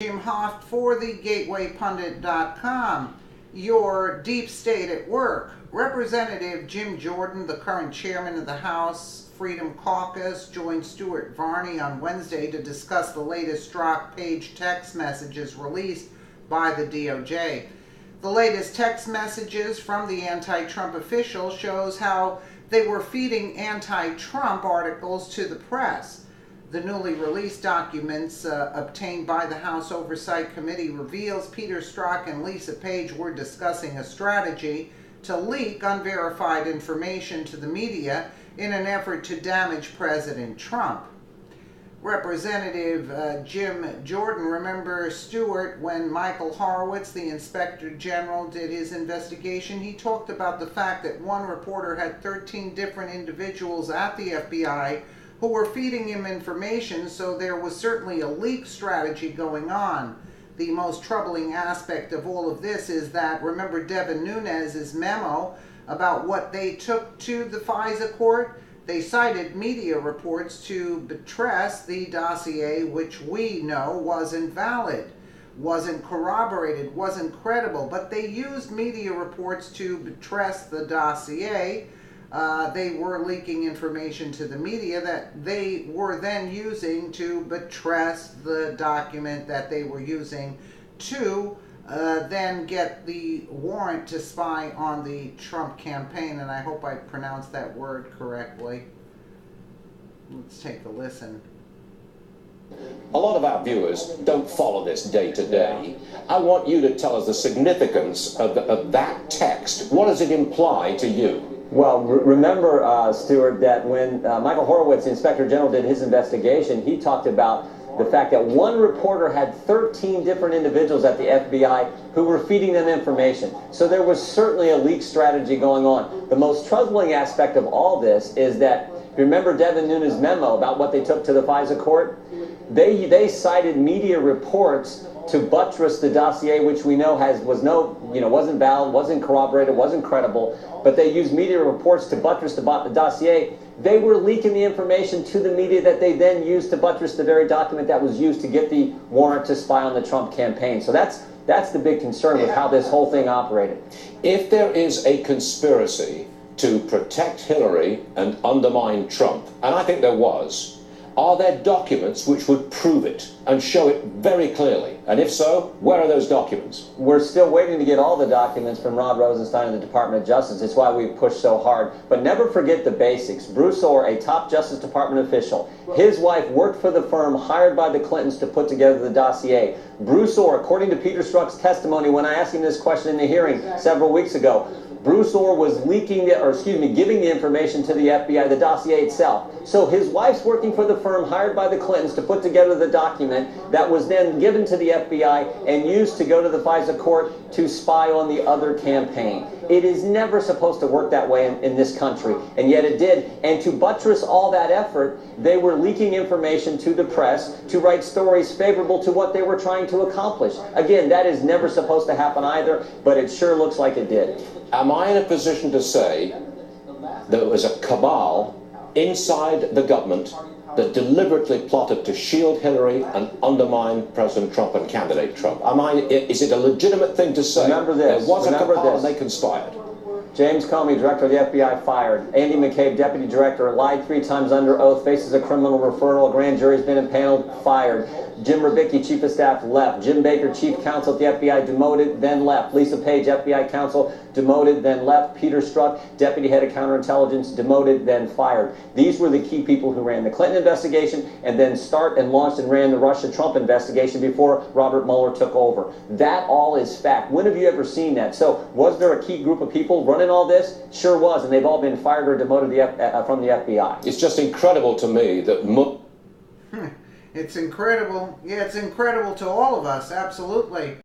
M.SHAH for the GatewayPundit.com. Your deep state at work. Representative Jim Jordan, the current chairman of the House Freedom Caucus, joined Stuart Varney on Wednesday to discuss the latest Strzok-Page text messages released by the DOJ. The latest text messages from the anti-Trump official shows how they were feeding anti-Trump articles to the press. The newly released documents obtained by the House Oversight Committee reveals Peter Strzok and Lisa Page were discussing a strategy to leak unverified information to the media in an effort to damage President Trump. Representative Jim Jordan, remember Stewart, when Michael Horowitz, the Inspector General, did his investigation, he talked about the fact that one reporter had 13 different individuals at the FBI who were feeding him information, so there was certainly a leak strategy going on. The most troubling aspect of all of this is that, remember Devin Nunes's memo about what they took to the FISA court? They cited media reports to buttress the dossier, which we know wasn't valid, wasn't corroborated, wasn't credible, but they used media reports to buttress the dossier. They were leaking information to the media that they were then using to buttress the document that they were using to then get the warrant to spy on the Trump campaign. And I hope I pronounced that word correctly. Let's take a listen. A lot of our viewers don't follow this day to day. I want you to tell us the significance of that text. What does it imply to you? Well, remember, Stuart, that when Michael Horowitz, the Inspector General, did his investigation, he talked about the fact that one reporter had 13 different individuals at the FBI who were feeding them information. So there was certainly a leak strategy going on. The most troubling aspect of all this is that, remember Devin Nunes' memo about what they took to the FISA court? They cited media reports to buttress the dossier, which we know wasn't valid, wasn't corroborated, wasn't credible, but they used media reports to buttress the dossier. They were leaking the information to the media that they then used to buttress the very document that was used to get the warrant to spy on the Trump campaign. So that's the big concern with how this whole thing operated. If there is a conspiracy to protect Hillary and undermine Trump, and I think there was, are there documents which would prove it and show it very clearly? And if so, where are those documents? We're still waiting to get all the documents from Rod Rosenstein and the Department of Justice. It's why we pushed so hard. But never forget the basics. Bruce Ohr, a top Justice Department official, his wife worked for the firm hired by the Clintons to put together the dossier. Bruce Ohr, according to Peter Strzok's testimony when I asked him this question in the hearing several weeks ago, Bruce Ohr was giving the information to the FBI, the dossier itself. So his wife's working for the firm hired by the Clintons to put together the document that was then given to the FBI and used to go to the FISA court to spy on the other campaign. It is never supposed to work that way in this country, and yet it did. And to buttress all that effort, they were leaking information to the press to write stories favorable to what they were trying to accomplish. Again, that is never supposed to happen either, but it sure looks like it did. Am I in a position to say there was a cabal inside the government that deliberately plotted to shield Hillary and undermine President Trump and candidate Trump? Is it a legitimate thing to say? Remember this. There was a cabal and they conspired? James Comey, director of the FBI, fired. Andy McCabe, deputy director, lied 3 times under oath, faces a criminal referral. A grand jury's been impaneled, fired. Jim Rubicki, chief of staff, left. Jim Baker, chief counsel at the FBI, demoted, then left. Lisa Page, FBI counsel, demoted, then left. Peter Strzok, deputy head of counterintelligence, demoted, then fired. These were the key people who ran the Clinton investigation and then launched and ran the Russia-Trump investigation before Robert Mueller took over. That all is fact. When have you ever seen that? So was there a key group of people running all this? Sure was, and they've all been fired or demoted from the FBI. It's just incredible to me that... It's incredible. Yeah, it's incredible to all of us, absolutely.